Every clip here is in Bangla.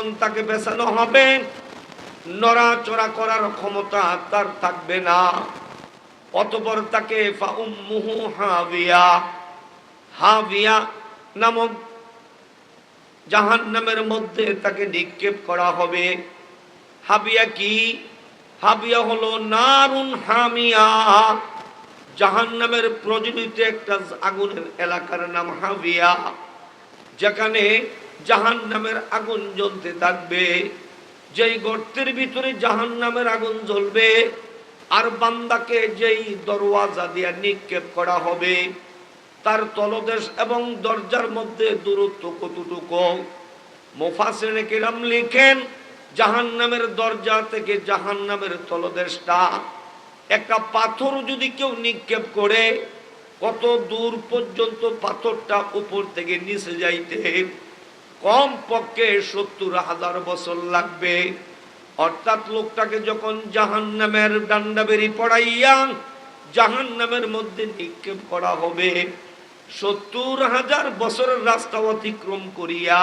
যখন তাকে বেচানো হবে নড়াচড়া করার ক্ষমতা তার থাকবে না। অতঃপর তাকে ফাউম্মুহু হাবিয়া, হাবিয়া নামক জাহান্নামের মধ্যে তাকে নিক্ষেপ করা হবে। হাবিয়া কি? হাবিয়া হলো নারুন হামিয়া, জাহান্নামের প্রজ্বলিত একটা আগুনের এলাকার নাম হাবিয়া, যেখানে জাহান্নামের আগুন জ্বলতে থাকবে। যেই গর্তের ভিতরে জাহান্নামের আগুন জ্বলবে আর বান্দাকে যেই দরওয়াজা দিয়ে নিক্ষেপ করা হবে তার তলদেশ এবং দরজার মধ্যে দূরত্ব কতটুকু? মুফাসসিরিনে কিরাম লিখেন জাহান্নামের দরজা থেকে জাহান্নামের তলদেশটা একটা পাথর যদি কেউ নিক্ষেপ করে কত দূর পর্যন্ত পাথরটা উপর থেকে নিচে যাইতে কম পক্ষে ৭০,০০০ বছর লাগবে। অর্থাৎ লোকটাকে যখন জাহান্নামের ডান্ডা বেরি পড়াইয়া জাহান্নামের মধ্যে নিক্ষেপ করা হবে ৭০,০০০ বছরের রাস্তা অতিক্রম করিয়া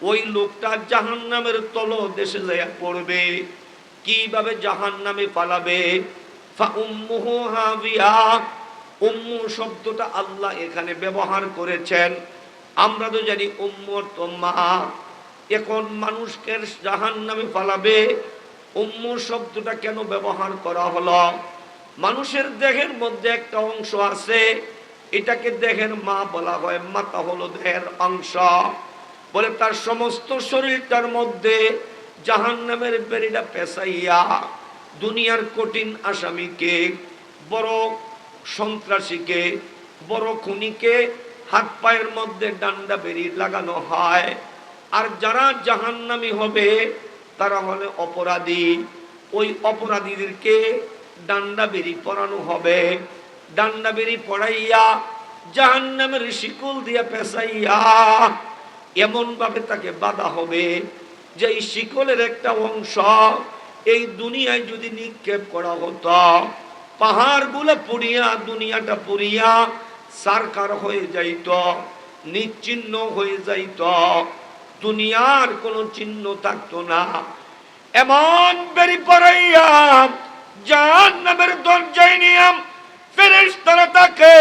ওই লোকটা জাহান্নামের তলদেশে যাইয়া পড়বে। কিভাবে জাহান্নামে পালাবে? ফাউম্মুহু হাবিয়া, উম্মু শব্দটা আল্লাহ এখানে ব্যবহার করেছেন। আমরা তো জানি উম্মু অর্থ মা, এখন মানুষকে জাহান্নামে পালাবে উম্মু শব্দটা কেন ব্যবহার করা হলো? মানুষের দেহের মধ্যে একটা অংশ আছে, এটাকে দেহের মা বলা হয়। মাথা হলো দেহের অংশ, বলে তার সমস্ত শরীরটার মধ্যে জাহান্নামের বেড়িটা পেঁচাইয়া দুনিয়ার কঠিন আসামিকে, বড় সন্ত্রাসীকে, বড় খুনিকে হাত পায়ের মধ্যে ডান্ডা বেরি লাগানো হয়। আর যারা জাহান্নামী হবে তারা হলে অপরাধী, ওই অপরাধীদেরকে ডান্ডা বেরি পরানো হবে। ডান্ডা বেরি পড়াইয়া জাহান্নামের শিকল দিয়া পেঁচাইয়া এমন ভাবে তাকে বাঁধা হবে যে এই শিকলের একটা অংশ এই দুনিয়ায় যদি নিক্ষেপ করা হতো পাহাড়গুলো পুড়িয়া দুনিয়াটা পুড়িয়া সারকার হয়ে যাইত, নিশ্চিহ্ন হয়ে যাইত, দুনিয়ার কোনো চিহ্ন থাকতো না। এমন বেরি পড়াইয়া জাহান্নামের দরজায় নিয়ে ফেরেশতারা তাকে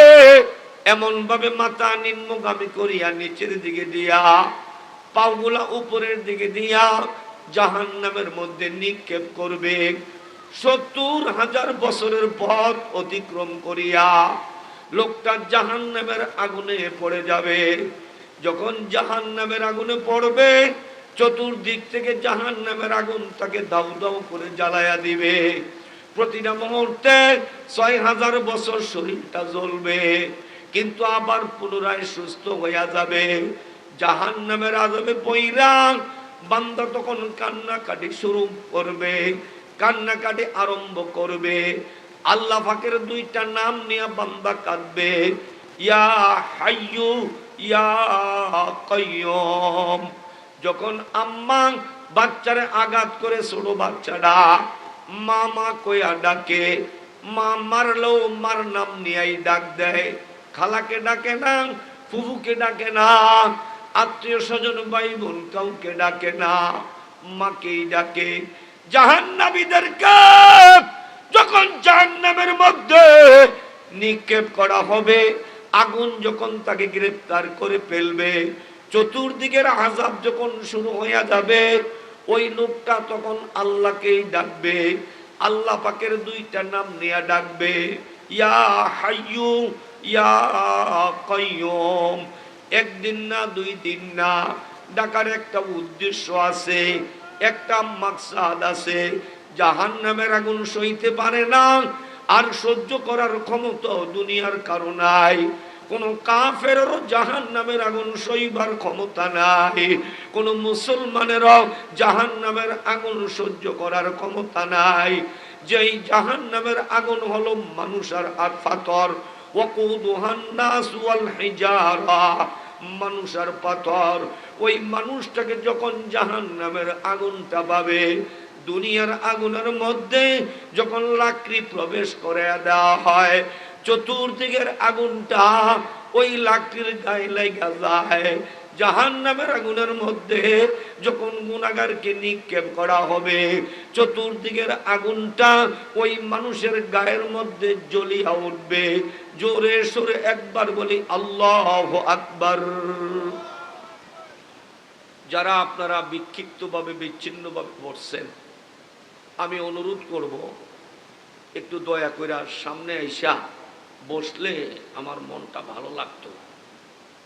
এমন ভাবে মাথা নিম্নগামী করিয়া নিচের দিকে দিয়া পাগুলা উপরের দিকে দিয়া জাহান্নামের মধ্যে নিক্ষেপ করবে। ৭০,০০০ বছরের পথ অতিক্রম করিয়া লোকটা জাহান্নামের আগুনে পড়ে যাবে। যখন জাহান্নামের আগুনে পড়বে চতুর্দিক থেকে জাহান্নামের আগুন তাকে দাউ দাউ করে জ্বালায়া দিবে। প্রতিটা মুহূর্তে ৬,০০০ বছর শরীরটা জ্বলবে, কিন্তু আবার পুনরায় সুস্থ হইয়া যাবে। জাহান্নামের আযাবে পইরা বান্দা তখন কান্নাকাটি শুরু করবে, কান্নাকাটি আরম্ভ করবে। আল্লাহ পাকের দুইটা নাম নিয়ে বান্দা কাঁদবে, ইয়া হাইয়ু ইয়া কাইয়ুম। যখন আম্মা বাচ্চারে আঘাত করে ছোট বাচ্চাটা মামা কইয়া ডাকে, মা মারলেও মার নাম নিয়েই ডাক দেয়, খালাকে ডাকে না, ফুফুকে ডাকে না, আত্মীয় স্বজন ভাই বোন কাউকে ডাকে না, মাকেই ডাকে। জাহান্নামীদেরকে যখন জাহান্নামের মধ্যে নিক্ষেপ করা হবে আগুন যখন তাকে গ্রেফতার করে ফেলবে চতুর্দিকের আযাব যখন শুরু হয়ে যাবে ওই লোকটা তখন আল্লাহকেই ডাকবে, আল্লাহ পাকের দুইটা নাম নিয়ে ডাকবে, ইয়া হাইয়ু ইয়া কাইয়ুম। একদিন না দুই দিন না, ডাকার একটা উদ্দেশ্য আছে, একটা মাকসাদ আছে। জাহান্নামের আগুন সইতে পারে না আর সহ্য করার ক্ষমতা দুনিয়ার কারো নাই। কোন কাফেরেরও জাহান্নামের আগুন সইবার ক্ষমতা নাই, কোন মুসলমানেরও জাহান্নামের আগুন সহ্য করার ক্ষমতা নাই। যেই জাহান্নামের আগুন হলো মানুষ আর পাথর, ওয়াকুদুহান নাস ওয়াল হিজারা, মানুষ আর পাথর। ওই মানুষটাকে যখন জাহান্নামের আগুনটা পাবে, দুনিয়ার আগুনের মধ্যে যখন লাকড়ি প্রবেশ করে দেওয়া হয় চতুর্দিকের আগুনটা ওই লাকড়ির গায়ে লাগা যায়, জাহান্নামের আগুনের মধ্যে যখন গুনাহগারকে নিক্ষেপ করা হবে, চতুর্দিকের আগুনটা ওই মানুষের গায়ের মধ্যে জ্বলিয়া উঠবে। জোরে সোরে একবার বলি আল্লাহু আকবার। যারা আপনারা বিক্ষিপ্তভাবে বিচ্ছিন্নভাবে বসছেন, আমি অনুরোধ করব একটু দয়া করে সামনে আইসা বসলে আমার মনটা ভালো লাগতো,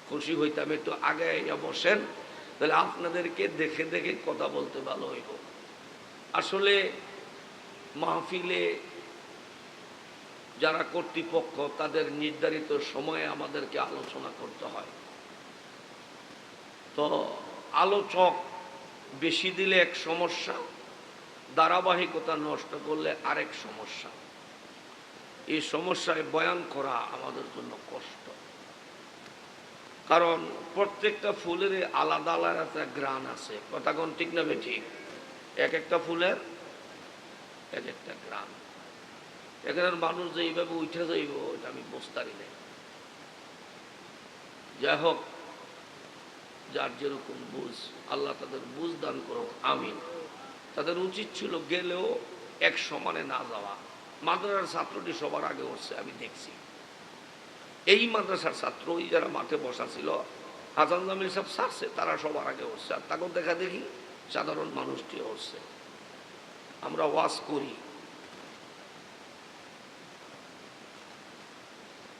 খুশি হইতাম। একটু আগে আইয়া বসেন, তাহলে আপনাদেরকে দেখে দেখে কথা বলতে ভালো হইব। আসলে মাহফিলে যারা কর্তৃপক্ষ, তাদের নির্ধারিত সময়ে আমাদেরকে আলোচনা করতে হয়। তো আলোচক বেশি দিলে এক সমস্যা, ধারাবাহিকতা নষ্ট করলে আরেক সমস্যা। এই সমস্যায় বয়ান করা আমাদের জন্য কষ্ট, কারণ প্রত্যেকটা ফুলের আলাদা আলাদা একটা গ্রান আছে। কথা কোন ঠিক না বেঠিক? এক একটা ফুলের এক একটা গ্রান। এখানের মানুষ যে এইভাবে উঠে যাইব এটা আমি বুঝতারি নাই। যাই হোক, যার যেরকম বুঝ, আল্লাহ তাদের বুঝ দান করুক, আমিন। তাদের উচিত ছিল গেলেও এক সমানে না যাওয়া। মাদ্রাসার ছাত্রটি সবার আগে উঠছে, আমি দেখছি। এই মাদ্রাসার ছাত্র, ওই যারা মাঠে বসা ছিল, হাসান জামিল সব ছাড়ছে, তারা সবার আগে উঠছে। আর তাকে দেখা দেখি সাধারণ মানুষটি উঠছে। আমরা ওয়াজ করি,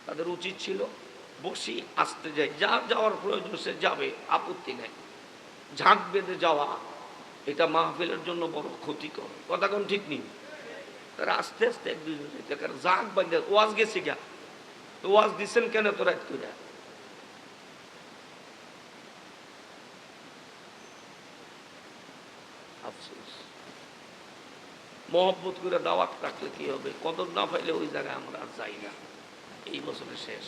তাদের উচিত ছিল বসি, আসতে যাই, যা যাওয়ার প্রয়োজন সে যাবে, আপত্তি নেই। ঝাঁক বেঁধে যাওয়া এটা মাহফিলের জন্য বড় ক্ষতিকর। কথা কোন ঠিক নেই? তারা আস্তে আস্তে এক দুজন ঝাঁক বাঁধে ওয়াজ গেছে গা, তো ওয়াজ দিচ্ছেন কেন তো রাত করে? আফসোস। মহব্বত করে দাওয়াত রাখলে কি হবে? কদর না পাইলে ওই জায়গায় আমরা আর যাই না। এই বছরে শেষ।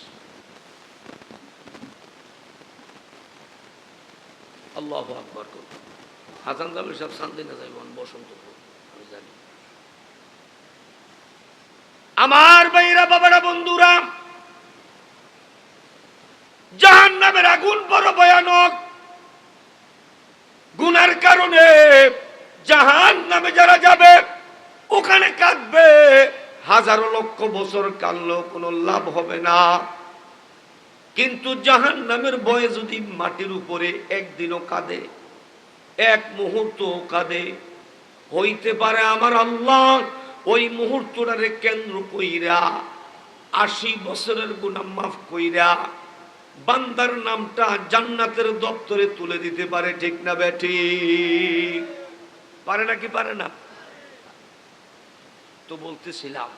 আল্লাহু আকবার করুন। হাসান জামিল সাহেব শান্তিনা যাইবেন বসন্তপুর, আমি জানি। আমার ভাইরা, বাবারা, বন্ধুরা, জাহান্নামের আগুন বড় ভয়ানক। গুনার কারণে জাহান্নামে যারা যাবে ওখানে কাঁদবে, হাজারো লক্ষ বছর কাঁদলেও কোনো লাভ হবে না। কিন্তু জাহান্নামের ভয়ে যদি মাটির উপরে একদিনও কাঁদে, এক মুহূর্ত কাঁদে, হইতে পারে আমার আল্লাহ ওই মুহূর্তটারে কেন্দ্র কইরা 80 বছরের গুনাহ মাফ কইরা বান্দার নামটা জান্নাতের দপ্তরে তুলে দিতে পারে। ঠিক না বেঠিক? পারে না কি পারে না? তো বলতেছিলাম,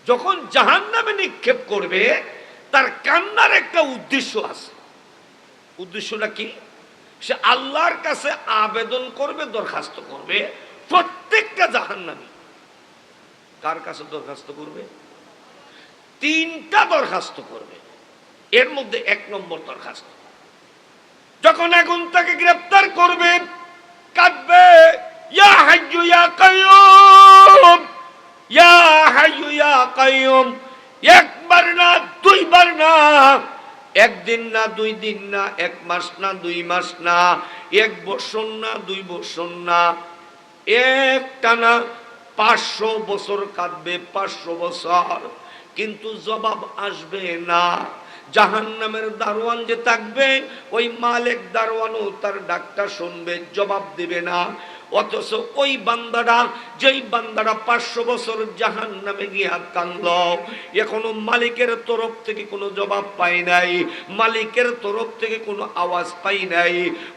যখন জাহান্নামে নিক্ষেপ করবে তার কান্নার একটা উদ্দেশ্য আছে। উদ্দেশ্যটা কি? সে আল্লাহর কাছে আবেদন করবে, দরখাস্ত করবে। প্রত্যেকটা জাহান্নামী কার কাছে দরখাস্ত করবে? 3টা দরখাস্ত করবে। এর মধ্যে 1 নম্বর দরখাস্ত, যখন আগুন তাকে গ্রেফতার করবে, কাঁদবে, ইয়া হাইয়্যু ইয়া কাইয়্যুম, ইয়া হাইয়্যু ইয়া কাইয়্যুম। একবার না, 2 বার না, 1 দিন না, 2 দিন না, 1 মাস না, 2 মাস না, 1 বছর না, 2 বছর না, একটানা 500 বছর কাঁদবে, 500 বছর, কিন্তু জবাব আসবে না। জাহান্নামের দারোয়ান যে থাকবে, ওই মালিক দারোয়ানও তার ডাকটা শুনবে, জবাব দিবে না। অথচ ওই বান্দাটা, যেই বান্দাটা 500 বছর জাহান্নামে গিয়া কাঁদল, এখনো মালিকের তরফ থেকে কোনো জবাব পাই নাই, মালিকের তরফ থেকে কোনো আওয়াজ পাই নাই।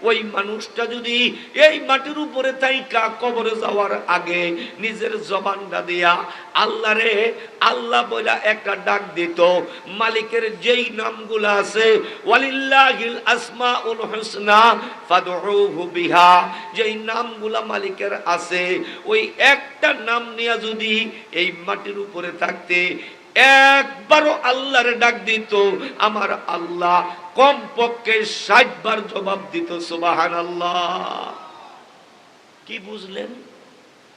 ওই মানুষটা যদি এই মাটির উপরে থাইকা কবরে যাওয়ার আগে নিজের জবানটা দিয়া আল্লাহ রে আল্লাহ বইলা একটা ডাক দিত, মালিকের যেই নামগুলো আছে, ওয়ালিল্লাহিল আসমাউল হুসনা ফাদউহু বিহা, যেই নামগুলো মালিকের আছে, ওই একটা নাম নিয়ে যদি এই মাটির উপরে থাকতে একবারও আল্লাহরে ডাক দিত, আমার আল্লাহ কমপক্ষে 60 বার জবাব দিত। সুবহানাল্লাহ। কি বুঝলেন?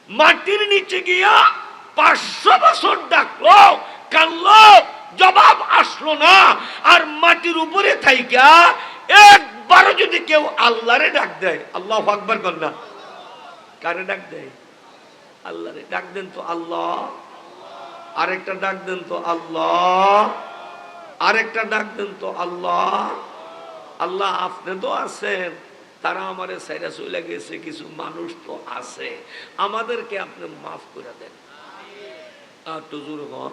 মাটির নিচে গিয়া 500 বছর ডাকলো, কানলো, জবাব আসলো না। আর মাটির উপরে থাইকা একবার যদি কেউ আল্লাহরে ডাক দেয়, আল্লাহু আকবার বল না, কারে ডাক দেয়? আল্লাহরে ডাক দেন তো আল্লাহ, আরেকটা ডাক দেন তো আল্লাহ, আরেকটা ডাক দেন তো আল্লাহ। আল্লাহ আপনি তো আছেন, তারা আমারে সাইরা চলে গেছে, কিছু মানুষ তো আছে, আমাদেরকে আপনি মাফ করে দেন। আর তো জোরে কন,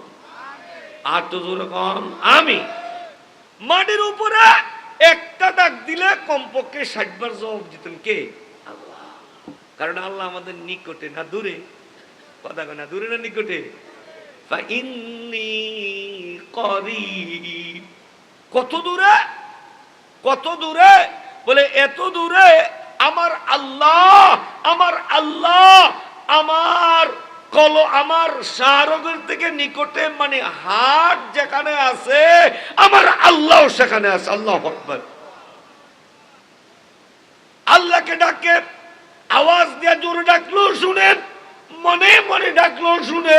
আর তো জোরে কন। আমি মাটির উপরে একটা ডাক দিলে কমপক্ষে 60 বার জবাব দিতেন কে? আল্লাহ। কারণ আল্লাহ আমাদের নিকটে না দূরে? কথা কয় না, দূরে না নিকটে? ফাইন্নী করিব। কত দূরে? কত দূরে? বলে এত দূরে আমার আল্লাহ, আমার আল্লাহ আমার আমার শাহরগের থেকে নিকটে, মানে হাট যেখানে আছে আমার আল্লাহ সেখানে আছে। আল্লাহু আকবার। আল্লাহকে ডাকে, আওয়াজ দিয়ে জোরে ডাকলো শুনেন, মনে মনে ডাকলো শুনে,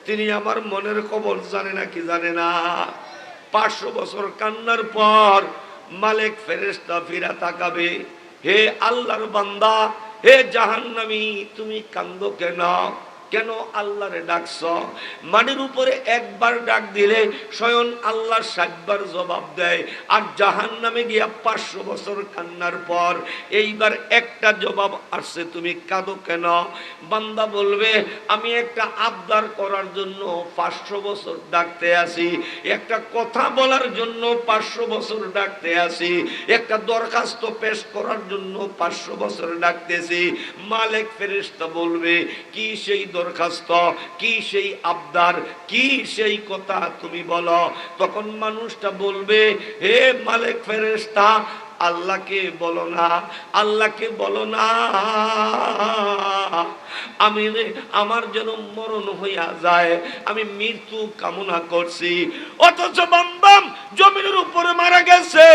তিনি আমার মনের খবর জানে না কি জানে না। 500 বছর কান্নার পর মালিক ফেরেশতা ফিরা তাকাবে, হে আল্লাহর বান্দা, হে জাহান্নামী, তুমি কান্দো কেন? কেন আল্লাহরে ডাকছ? মাটির উপরে একবার ডাক দিলে স্বয়ং আল্লাহ 60 বার জবাব দেয়। আর জাহান্নামে গিয়া 500 বছর কান্নার পর এইবার একটা জবাব আসছে, তুমি কাঁদো কেন? বান্দা বলবে, আমি একটা আবদার করার জন্য 500 বছর ডাকতে আসি, একটা কথা বলার জন্য 500 বছর ডাকতে আসি, একটা দরখাস্ত পেশ করার জন্য 500 বছর ডাকতেছি। মালিক ফেরেশতা বলবে, কি সেই দরখাস্ত, কি সেই আবদার, কি সেই কথা তুমি বলো? তখন মানুষটা বলবে, হে মালিক ফেরেশতা, আল্লাহকে বলো না, আল্লাহকে বলো না, আমি আমার যেন মরণ হইয়া যায়, আমি মৃত্যু কামনা করছি। অথচ বান্দাম জমিনের উপরে মারা গেছে,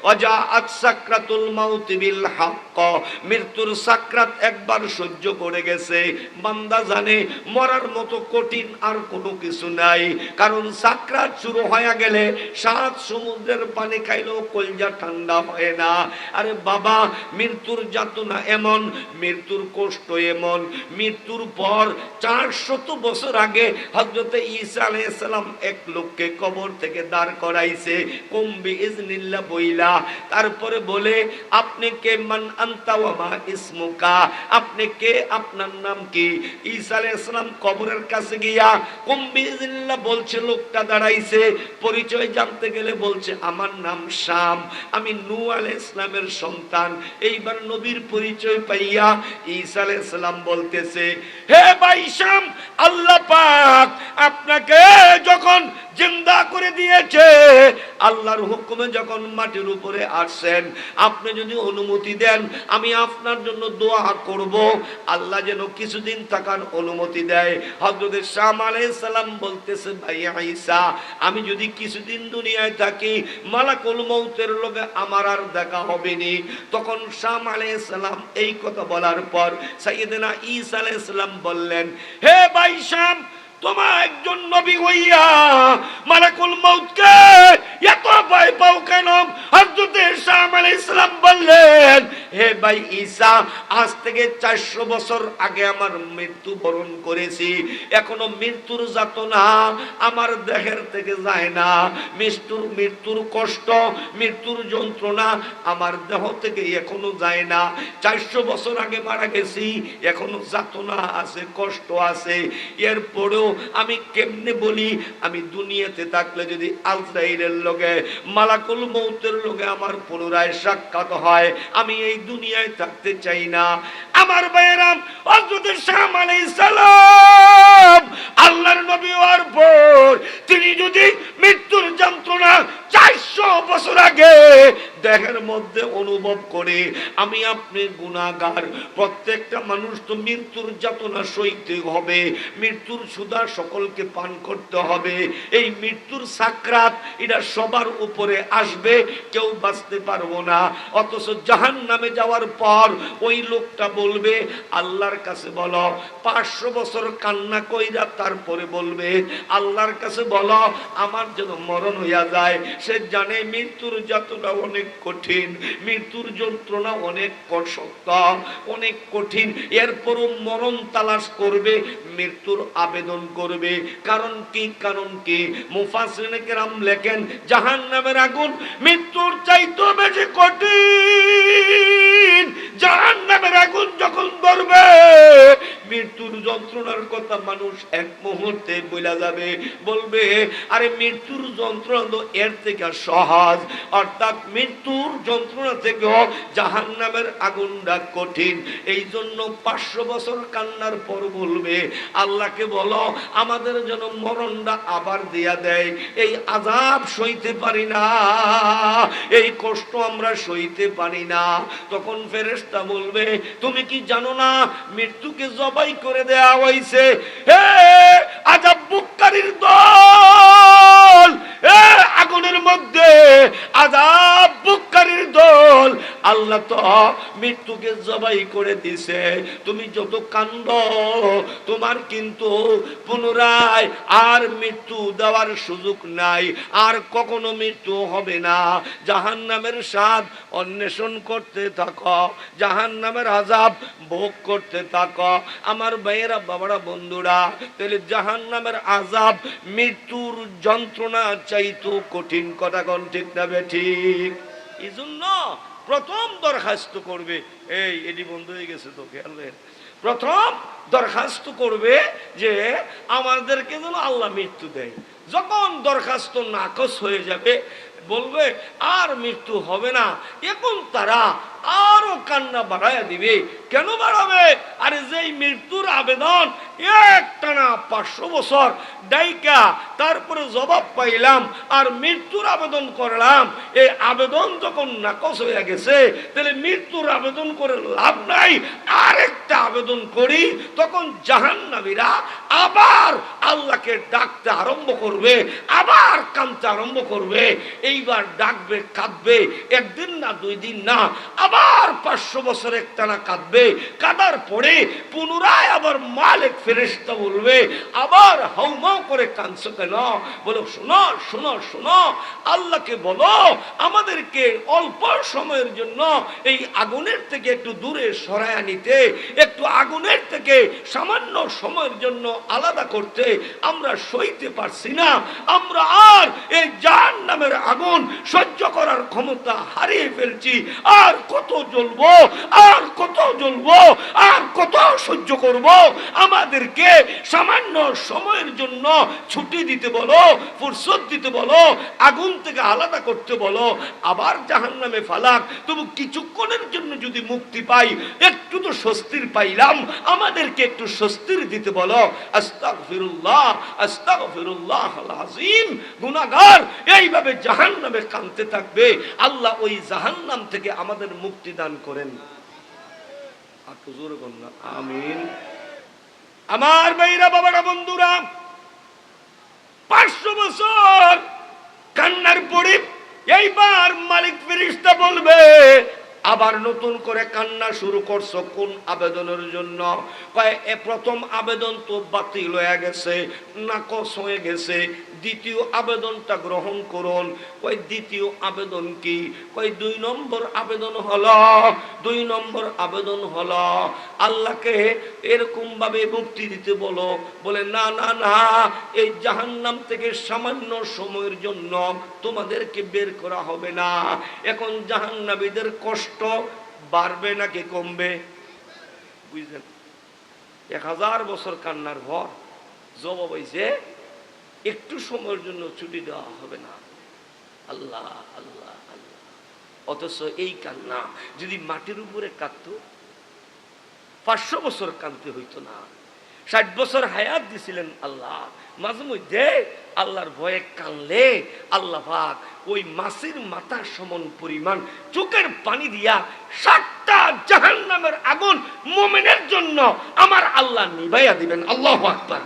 ওয়াজাআত সাকরাতুল মাউত বিল হক, মৃত্যুর সাকরাত একবার সহ্য করে গেছে। বান্দা জানে মরার মতো কঠিন আর কোনো কিছু নাই, কারণ সাকরাত শুরু হয়ে গেলে 7 সমুদ্রের পানি খাইলেও কলজা ঠান্ডা হয় না। আরে বাবা, মৃত্যুর যাতনা এমন, মৃত্যুর কষ্ট এমন, মৃত্যুর পর 400 বছর আগে হযরত ঈসা আলাইহিস সালাম এক লোককে কবর থেকে দাঁড় করাইছে, কুম্বি ইজনিল্লাহ বইলা। তারপরে বলে, আপনি কে? মান আনতা ওয়া মা ইসমুকা, আপনি কে, আপনার নাম কি? ঈসা আলাইহিস সালাম কবরের কাছে গিয়া কুম্বি ইজনিল্লাহ বলছে, লোকটা দাঁড়াইছে, পরিচয় জানতে গেলে বলছে, আমার নাম শাম, আমি নূহ আলাইহিস সালামের সন্তান। এইবার নবীর পরিচয় পাইয়া ঈসা আলাইহিস সালাম বলতেছে, হে ভাই শাম, আল্লাহ পাক আপনাকে যখন জিন্দা করে দিয়েছে, আল্লাহর হুকুমে যখন মাটির উপরে আসছেন, আপনি যদি অনুমতি দেন আমি আপনার জন্য দোয়া করব, আল্লাহ যেন কিছুদিন থাকার অনুমতি দেয়। হযরত শাম আলাইহিস সালাম বলতেছে, ভাই ঈসা, আমি যদি কিছুদিন দুনিয়ায় থাকি, মালাকুল মউতের লগে আমার আর দেখা হবে নি। তখন শাম আলাইহিস সালাম এই কথা বলার পর সাইয়েদনা ঈসা আলাইহিস সালাম বললেন, হে ভাই শাম, তোমার একজন নবী হইয়া মালাকুল মউতকে এত ভয় পাও কেন? হযরত শাম আলাইহিস সালাম বললেন, হে ভাই ঈসা, আজ থেকে 400 বছর আগে আমার মৃত্যু বরণ করেছি, এখনো মৃত্যুর যাতনা আমার দেহের থেকে যায় না, মৃত্যুর কষ্ট, মৃত্যুর যন্ত্রণা আমার দেহ থেকে এখনো যায় না। 400 বছর আগে মারা গেছি, এখনো যাতনা আছে, কষ্ট আছে। এরপরেও আমি কেমনে বলি, আমি দুনিয়াতে থাকলে যদি আজরাইলের লগে, মালাকুল মউতের লগে আমার পুনরায় সাক্ষাৎ হয়, আমি এই দুনিয়ায় থাকতে চাই না। আমার ভাইয়েরাম, হযরত শাম আলাইহিস সালাম আল্লাহর নবী হওয়ার পর তিনি যদি মৃত্যুর যন্ত্রণা 400 বছর আগে দেহের মধ্যে অনুভব করে, আমি আপনি গুনাহগার, প্রত্যেকটা মানুষ তো মৃত্যুর যাতনা সইতে হবে, মৃত্যুর সুধা সকলকে পান করতে হবে। এই মৃত্যুর সাকরাত এটা সবার উপরে আসবে, কেউ বাঁচতে পারবো না। অথচ জাহান্নামে যাওয়ার পর ওই লোকটা বলবে, আল্লাহর কাছে বলো, 500 বছর কান্না কইরা তারপরে বলবে, আল্লাহর কাছে বলো আমার যেন মরণ হইয়া যায়। সে জানে মৃত্যুর যাত্রা অনেক কঠিন, মৃত্যুর যন্ত্রণা অনেক শক্ত, অনেক কঠিন। এরপরও মরণ তালাশ করবে, মৃত্যুর আবেদন করবে। কারণ কি? কারণ কি? মুফাসসিরিনে কেরাম লেখেন জাহান্নামের আগুন মৃত্যুর চাইতেও বেশি কঠিন। জাহান্নামের আগুন যখন ধরবে, মৃত্যুর যন্ত্রণার কথা মানুষ এক মুহূর্তে ভুলে যাবে, বলবে আরে মৃত্যুর যন্ত্রণা তো এর থেকে সহজ। অর্থাৎ মৃত্যুর যন্ত্রণা থেকেও জাহান্নামের আগুনটা কঠিন। এই জন্য 500 বছর কান্নার পর বলবে আল্লাহকে বলো আমাদের যেন মরণটা আবার দিয়া দেয়, এই আযাব সইতে পারি না, এই কষ্ট আমরা সইতে পারি না। তখন ফেরেশতা বলবে তুমি কি জানো না মৃত্যুকে জবাই করে দেয়া হয়েছে? হে আযাব বুককারীর দল, হে আগুনের মধ্যে আযাব বুককারীর দল, আল্লাহ তো মৃত্যুকে জবাই করে দিছে। তুমি যত কান্দ তোমার কিন্তু পুনরায় আর মৃত্যু দেওয়ার সুযোগ নাই, আর কখনো মৃত্যু হবে না। জাহান্নামের স্বাদ অন্বেষণ করতে থাকো, জাহান্নামের আযাব ভোগ করতে থাকো। আমার ভাইয়েরা, বাবারা, বন্ধুরা, তাহলে জাহান্নামের আযাব মৃত্যুর যন্ত্রণা চাইতো কঠিন। কথা কোন ঠিক না বেঠিক? এই জন্য প্রথম দরখাস্ত করবে, এটি বন্ধ হয়ে গেছে তো খেয়াল, প্রথম দরখাস্ত করবে যে আমাদেরকে যেন আল্লাহ মৃত্যু দেয়। যখন দরখাস্ত নাকচ হয়ে যাবে বলবে আর মৃত্যু হবে না, এখন তারা আরো কান্না বাড়াইয়া দিবে। কেন বাড়াবে? আরে যেই মৃত্যুর আবেদন একটানা 500 বছর ডাইকা তারপরে জবাব পাইলাম, আর মৃত্যুর আবেদন করলাম, এই আবেদন যখন নাকচ হয়ে গেছে তাহলে মৃত্যুর আবেদন করে লাভ নাই, আরেকটা আবেদন করি। তখন জাহান্নামীরা আবার আল্লাহকে ডাকতে আরম্ভ করবে, আবার কাঁদতে আরম্ভ করবে। এইবার ডাকবে, কাঁদবে, একদিন না 2 দিন না, আবার 500 বছর একটানা কাঁদবে। কাঁদার পরে পুনরায় আবার মালিক ফেরেশতা বলবে আবার হাউমাউ করে কাঁদছো কেন? বলো শোনো শোনো শোনো, আল্লাহকে বলো আমাদেরকে অল্প সময়ের জন্য এই আগুনের থেকে একটু দূরে সরায়া নিতে, একটু আগুনের থেকে সামান্য সময়ের জন্য আলাদা করতে। আমরা সইতে পারছি না, আমরা আর এই জাহান্নামের আগুন সহ্য করার ক্ষমতা হারিয়ে ফেলছি। আর কত জ্বলবো, আর কত জ্বলবো, আর কত সহ্য করব? আমাদেরকে সামান্য সময়ের জন্য ছুটি দিতে বলো, ফুরসত দিতে বলো, আগুন থেকে আলাদা করতে বলো, আবার জাহান্নামে ফালাক। তবু কিছুক্ষণের জন্য যদি মুক্তি পাই, একটু তো স্বস্তির পাইলাম, আমাদেরকে একটু স্বস্তির দিতে বলো। আস্তাগফিরুল্লাহ, আস্তাগফিরুল্লাহল আযীম। গুনাহগার এইভাবে জাহান্নামে কাঁদতে থাকবে, আল্লাহ ওই জাহান্নাম থেকে আমাদের মুক্তি দান করেন। আর তো জোরে বলুন না আমিন। আমার ভাইরা, বাবারা, বন্ধুরা, 500 বছর কান্নার পরে এইবার মালিক ফেরেশতা বলবে আবার নতুন করে কান্না শুরু করছো কোন আবেদনের জন্য? কয় প্রথম আবেদন তো বাতিল হয়ে গেছে, নাকচ হয়ে গেছে, দ্বিতীয় আবেদনটা গ্রহণ করুন। কয় দ্বিতীয় আবেদন কি? কয় 2 নম্বর আবেদন হলো, 2 নম্বর আবেদন হলো আল্লাহকে এরকম ভাবে মুক্তি দিতে বলো। বলে না না না, এই জাহান্নাম থেকে সামান্য সময়ের জন্য তোমাদেরকে বের করা হবে না। এখন জাহান্নামীদের কষ্ট বাড়বে নাকি কমবে? বুঝলেন? 1000 বছর কান্নার পর জবাব হইছে একটু সময়ের জন্য ছুটি দেওয়া হবে না। আল্লাহ আল্লাহ আল্লাহ। অথচ এই কান্না যদি মাটির উপরে কাঁদতো 500 বছর কাঁদতে হইতো না। 60 বছর হায়াত দিছিলেন আল্লাহ, মাঝে মধ্যে আল্লাহর ভয়ে কানলে আল্লাহ পাক ওই মাছের মাথা সমান পরিমাণ চোখের পানি দিয়া 7টা জাহান্নামের আগুন মুমিনের জন্য আমার আল্লাহ নিভাইয়া দিবেন। আল্লাহু আকবার।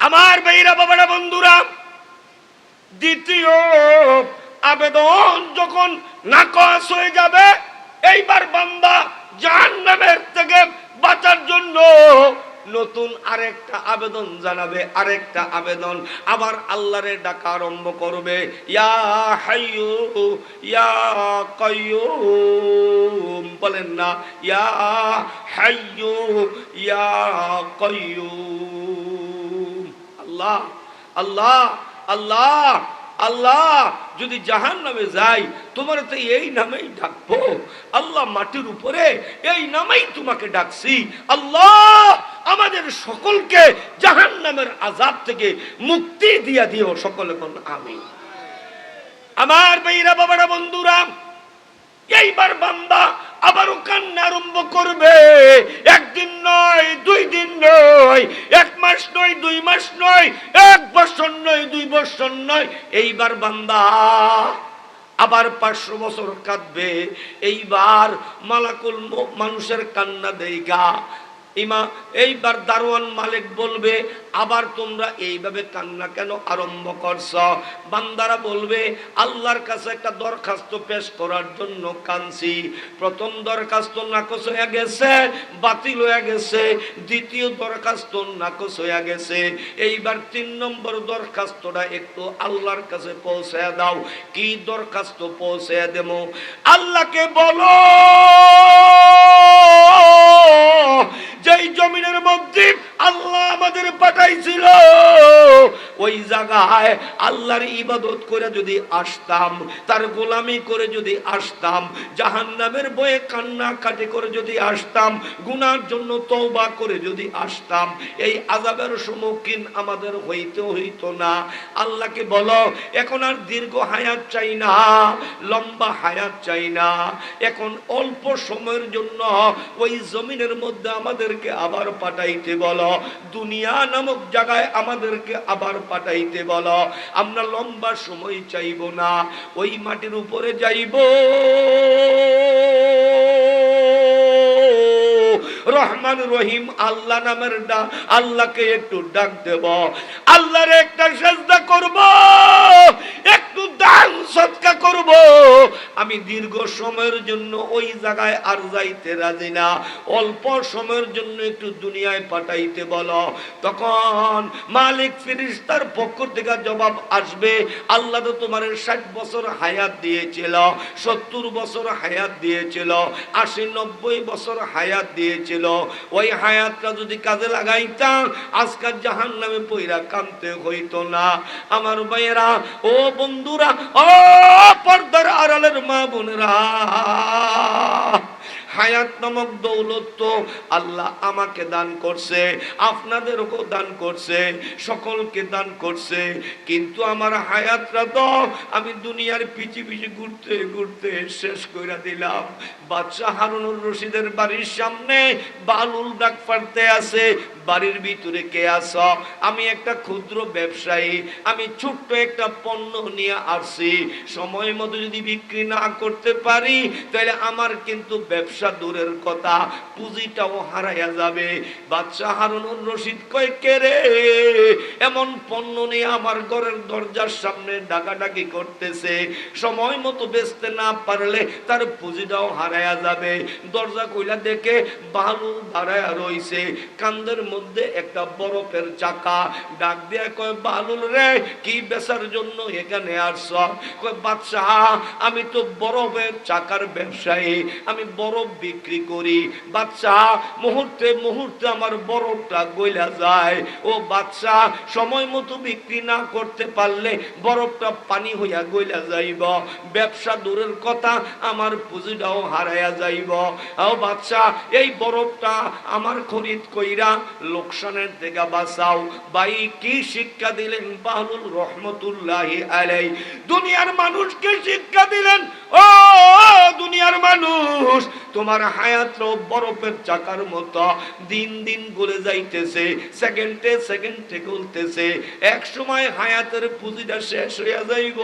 আমার ভাইরা, বাবারা, বন্ধুরা, দ্বিতীয় আবেদন যখন নাকচ হয়ে যাবে, এইবার বান্দা জাহান্নামের থেকে বাঁচার জন্য নতুন আরেকটা আবেদন জানাবে, আরেকটা আবেদন, আবার আল্লাহরে ডাকা আরম্ভ করবে, ইয়া হাইয়ু ইয়া কাইয়ুম, বলেন না ইয়া হাইয়ু ইয়া কাইয়ুম। আল্লাহ আল্লাহ আল্লাহ আল্লাহ, যদি জাহান্নামে যাই তোমার তো এই নামেই ডাকবো। আল্লাহ, মাটির উপরে এই নামেই তোমাকে ডাকছি। আল্লাহ, আমাদের সকলকে জাহান্নামের আযাব থেকে মুক্তি দিয়া দিও। সকলে বলুন আমিন। আমার ভাইরা, বাবারা, বন্ধুরা, এইবার বান্দা আবারও কান্না আরম্ভ করবে। একদিন নয়, 2 দিন নয়, 1 মাস নয়, 2 মাস নয়, 1 বছর নয়, 2 বছর নয়, এইবার বান্দা আবার 500 বছর কাঁদবে। এইবার মালাকুল মানুষের কান্না দেইগা এইবার দারোয়ান মালিক বলবে, আবার তোমরা এইভাবে কান্না কেন আরম্ভ করছ? বান্দারা বলবে, আল্লাহর কাছে একটা দরখাস্ত পেশ করার জন্য কাঁদছি। প্রথম দরখাস্ত নাকচ হয়ে গেছে, বাতিল হয়ে গেছে। দ্বিতীয় দরখাস্ত নাকচ হয়ে গেছে। এইবার 3 নম্বর দরখাস্তটা একটু আল্লাহর কাছে পৌঁছে দাও। কি দরখাস্ত পৌঁছে দেব? আল্লাহকে বলো, যেই জমিনের মধ্যে আল্লাহ আমাদের পাঠাইছিল, ওই জায়গায় আল্লাহর ইবাদত করে যদি আসতাম, তার গোলামি করে যদি আসতাম, জাহান্নামের ভয়ে কান্নাকাটি করে যদি আসতাম, গুনার জন্য তওবা করে যদি আসতাম, এই আযাবের সম্মুখীন আমাদের হইতো না। আল্লাহকে বলো, এখন আর দীর্ঘ হায়াত চাই না, লম্বা হায়াত চাই না, এখন অল্প সময়ের জন্য ওই জমিনের মধ্যে আমাদেরকে আবার পাঠাইতে বলো, দুনিয়া নামক জায়গায় আমাদেরকে আবার পাঠাইতে বলো। আমরা লম্বা সময় চাইব না, ওই মাটির উপরে যাইব, রহমান রহিম আল্লাহ নামের আল্লাহকে একটু ডাক দেব, আল্লাহর একটা সিজদা করব, একটু দান সদকা করব। আমি দীর্ঘ সময়ের জন্য ওই জায়গায় আর যাইতে রাজি না, অল্প সময়ের জন্য একটু দুনিয়ায় পাঠাইতে বলো। তখন মালিক ফেরেশতার পক্ষ থেকে জবাব আসবে, আল্লাহ তো তোমার 60 বছর হায়াত দিয়েছিল, 70 বছর হায়াত দিয়েছিল, 80-90 বছর হায়াত দিয়েছিল। ওই হায়াতটা যদি কাজে লাগাইতাম, আজকাল জাহান্নামে পইরা কাঁদতে হইতো না। আমার ভাইয়েরা, ও বন্ধুরা, ও পর্দার আড়ালের মা বোনেরা, হায়াত নামক দৌলত তো আল্লাহ আমাকে দান করছে, আপনাদেরকে দান করছে, সকলকে দান করছে। কিন্তু আমার হায়াতটা তো আমি দুনিয়ার পিছে পিছে ঘুরতে ঘুরতে শেষ করে দিলাম। বাদশা হারুনুর রশিদের বাড়ির সামনে বালুল ডাক পাড়তে আছে, বাড়ির ভিতরে কে আছ? আমি একটা ক্ষুদ্র ব্যবসায়ী, আমি ছোট্ট একটা পণ্য নিয়ে আসছি, সময় মতো যদি বিক্রি না করতে পারি তাহলে আমার কিন্তু ব্যবসা দূরের কথা, পুঁজিটাও হারাইয়া যাবে। বাদশা হারুনুর রশিদ কয়, কে রে এমন পণ্য নিয়ে আমার ঘরের দরজার সামনে ডাকাডাকি করতেছে, সময় মতো বেচতে না পারলে তার পুঁজিটাও হারাইয়া যাবে। দরজা কইলা দেখে বালু দাঁড়ায়া রইছে, কান্দের মধ্যে একটা বরফের চাকা। ডাক দিয়া কয়, বালুল রে, কি বেচার জন্য এখানে আসছ? কয়, বাদশা, আমি তো বরফের চাকার ব্যবসায়ী, আমি বরফ বিক্রি করি। বাদশা, মুহূর্তে মুহূর্তে আমার বরফটা গইলা যায়। ও বাদশা, সময় মতো বিক্রি না করতে পারলে বরফটা পানি হইয়া গইলা যাইব, ব্যবসা দূরের কথা আমার পুঁজিটাও হারাইয়া যাইব। ও বাদশা, এই বরফটা আমার খরিদ কইরা লোকসানের থেকে বাঁচাও। ভাই, কি শিক্ষা দিলেন বাহলুল রহমতুল্লাহি আলাইহি? দুনিয়ার মানুষকে শিক্ষা দিলেন, ও দুনিয়ার মানুষ, তোমার হায়াত বরফের চাকার মতো দিন দিন গলে যাইতেছে, সেকেন্ডে সেকেন্ডে গলতেছে। এক সময় হায়াতের পুঁজিটা শেষ হইয়া যাইব।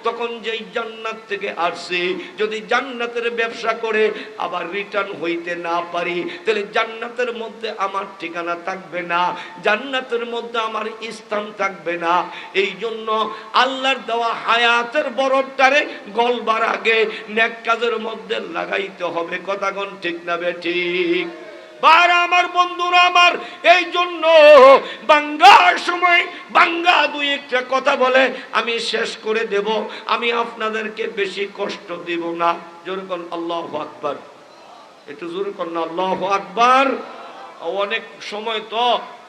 তখন যেই জান্নাত থেকে আসছি, যদি জান্নাতের ব্যবসা করে আবার রিটার্ন হইতে না পারি, তাহলে জান্নাতের মধ্যে আমার ঠিকানা থাকবে না, জান্নাতের মধ্যে আমার স্থান থাকবে না। এই জন্য আল্লাহর দেওয়া হায়াতের বরফটারে গলবার আগে নেক কাজের মধ্যে লাগাইতে হবে। কথা কোন ঠিক না বেঠিক? বার আমার বন্ধুরা আমার, এই জন্য বাঙ্গার সময় বাঙ্গা দুই একটা কথা বলে আমি শেষ করে দেব, আমি আপনাদেরকে বেশি কষ্ট দিব না। জোরে কোন আল্লাহু আকবার, একটু জোরে কোন আল্লাহু আকবার। অনেক সময় তো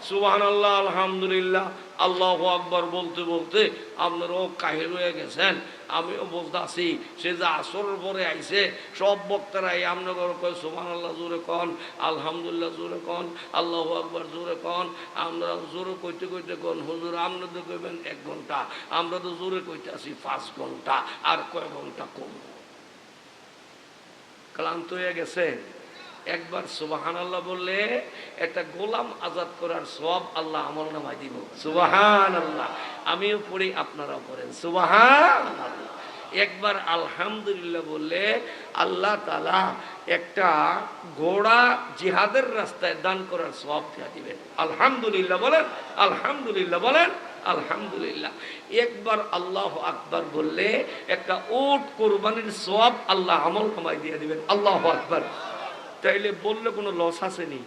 সুবহানাল্লাহ আলহামদুলিল্লাহ আল্লাহু আকবার বলতে বলতে আপনারাও কাহিল হয়ে গেছেন, আমিও বলতে আছি। সে যে আসরের পরে আইছে সব বক্তারা এই আপনাদের কয় সুবহানাল্লাহ জোরে কন, আলহামদুলিল্লাহ জোরে কন, আল্লাহু আকবার জোরে কন। আমরা জোরে কইতে কইতে কন হুজুর আপনাদের কইবেন 1 ঘন্টা, আমরা তো জোরে কইতে আছি 5 ঘন্টা, আর কয় ঘন্টা কম। ক্লান্ত হয়ে গেছে। একবার সুবহানাল্লাহ বললে একটা গোলাম আজাদ করার সওয়াব আল্লাহ আমলনামায় দিব। সুবহানাল্লাহ, আমিও পড়ি আপনারাও পড়েন সুবহানাল্লাহ। একবার আলহামদুলিল্লাহ বললে আল্লাহ তাআলা একটা ঘোড়া জিহাদের রাস্তায় দান করার সওয়াব দিয়ে দিবেন। আলহামদুলিল্লাহ বলেন, আলহামদুলিল্লাহ বলেন, আলহামদুলিল্লাহ। একবার আল্লাহু আকবার বললে একটা উট কুরবানির সওয়াব আল্লাহ আমলনামায় দিয়ে দিবেন। আল্লাহু আকবার। তাইলে বললে কোনো লস আসেনি।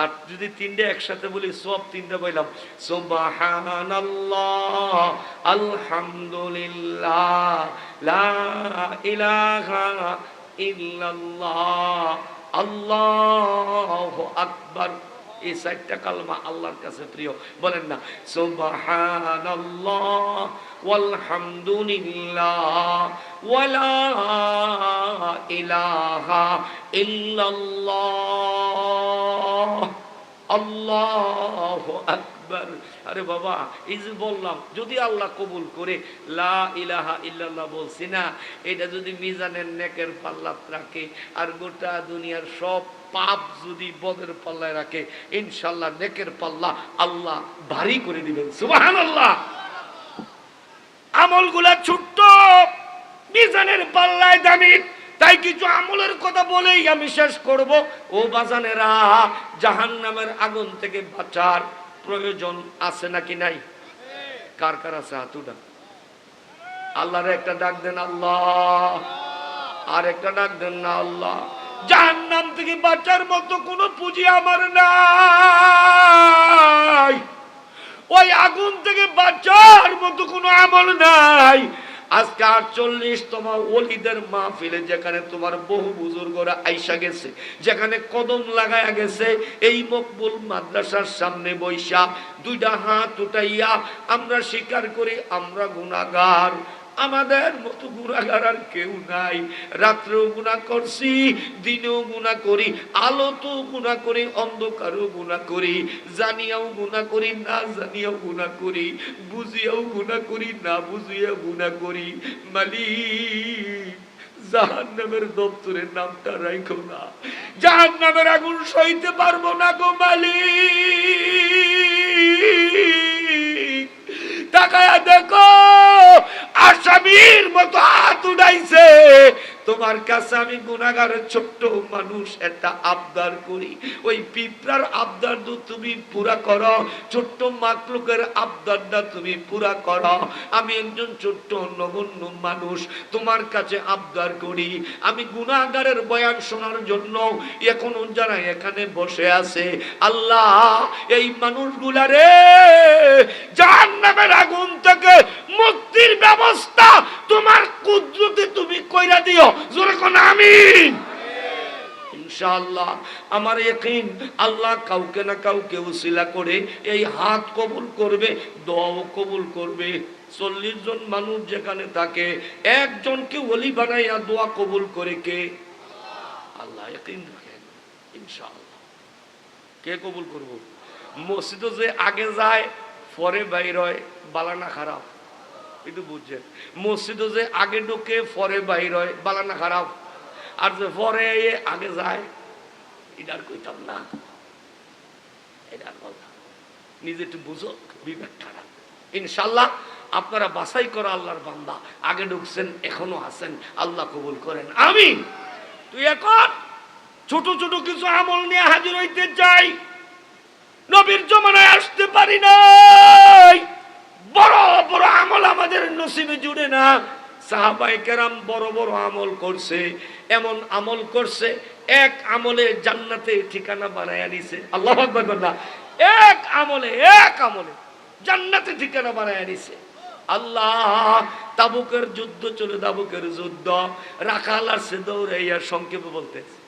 আর যদি 3টে একসাথে বলি সব 3টা বললাম সুবহানাল্লাহ আলহামদুলিল্লাহ লা ইলাহা ইল্লাল্লাহ আল্লাহু আকবার। এই 4টা কালমা আল্লাহর কাছে প্রিয়। বলেন না সুবহানাল্লাহ ওয়ালহামদুলিল্লাহ ওয়ালা ইলাহা ইল্লাল্লাহ আল্লাহু আকবার। আরে বাবা, এই যে বললাম যদি আল্লাহ কবুল করে লা ইলাহা ইল্লাল্লাহ বলছি না, এটা যদি মিজানের নেকের পাল্লাত রাখে আর গোটা দুনিয়ার সব পাপ যদি বদের পাল্লায় রাখে, ইনশাআল্লাহ নেকের পাল্লা আল্লাহ ভারী করে দিবেন। সুবহানাল্লাহ। আমলগুলা ছোট্ট, মিজানের পাল্লায় দামি। তাই কিছু আমলের কথা বলেই আমি শেষ করব। ও বাজানেরা, জাহান্নামের আগুন থেকে বাঁচার প্রয়োজন আছে নাকি নাই? কার কার আছে হাত উঠান। আল্লাহর একটা ডাক দেন আল্লাহ, আর একটা ডাক দেন না আল্লাহ। জাহান্নাম থেকে বাঁচার মতো কোনো পুঁজি আমার নাই, ওই আগুন থেকে বাঁচার মতো কোনো আমল নাই। আজকে 48তম ওলিদের মাহফিলে যেখানে তোমার বহু বুজুর্গরা আইসা গেছে, যেখানে কদম লাগায়া গেছে, এই মকবুল মাদ্রাসার সামনে বৈশা 2টা হাত উঠাইয়া আমরা স্বীকার করি আমরা গুনাহগার। আমাদের মতো গুনাহগার আর কেউ নাই। রাত্রেও গুনাহ করছি, দিনেও গুনাহ করি, আলোতেও গুনাহ করি, অন্ধকারেও গুনাহ করি, জানিয়াও গুনাহ করি, না জানিয়াও গুনাহ করি, বুঝিয়াও গুনাহ করি, না বুঝিয়াও গুনাহ করি। মালিক, জাহান্নামের দপ্তরের নামটা রাখো না, জাহান্নামের আগুন সইতে পারবো না গো মালিক। তাকায়া দেখো, আসামির মতো হাত উঠাইছে। তোমার কাছে আমি গুনাহগারের ছোট্ট মানুষ, একটা আবদার করি, ওই পিঁপড়ার আবদারটা তুমি পুরা করো, ছোট্ট মাকলুকের আবদারটা তুমি পুরা করো। আমি একজন ছোট্ট নগণ্য মানুষ, তোমার কাছে আবদার করি, আমি গুনাহগারের বয়ান শোনার জন্য এখনো যারা এখানে বসে আছে, আল্লাহ এই মানুষগুলারে জাহান্নামের আগুন থেকে মুক্তির ব্যবস্থা তোমার কুদরতে তুমি কইরা দিও। জোরে কোন আমিন। ইনশাআল্লাহ আমার ইয়াকিন আল্লাহ কাউকে না কাউকে উসিলা করে এই হাত কবুল করবে, দোয়াও কবুল করবে। 40 জন মানুষ যেখানে থাকে, একজনকে ওলি বানাইয়া দোয়া কবুল করে কে? আল্লাহ। ইয়াকিন রাখেন ইনশাআল্লাহ। কে কবুল করব? মসজিদে যে আগে যায় পরে বাইর হয়, বালানা খারাপ, একটু বুঝছেন? মসজিদে যে আগে ঢুকে পরে বাইর হয়, বালানা খারাপ। আর যে পরে আগে যায়, এটার কইতাম না, এটার কথা নিজে একটু বুঝো, বিবেক খারাপ। ইনশাল্লাহ আপনারা বাছাই করা আল্লাহর বান্দা, আগে ঢুকছেন এখনো আছেন, আল্লাহ কবুল করেন আমিন। তুই এখন ছোট ছোট কিছু আমল নিয়ে হাজির হইতে চাই, নবীর জমানায় আসতে পারি নাই, বড় বড় আমল আমাদের নসিবে জুড়ে না। সাহাবায়ে কেরাম বড় বড় আমল করছে, এমন আমল করছে এক আমলে জান্নাতে ঠিকানা বানায় নিছে। আল্লাহু আকবার বলনা। এক আমলে জান্নাতে ঠিকানা বানায় নিছে। আল্লাহ তাবুকের যুদ্ধ চলে, তাবুকের যুদ্ধ রাখাল আসছে দৌড়াইয়া, সংক্ষেপে বলতেছে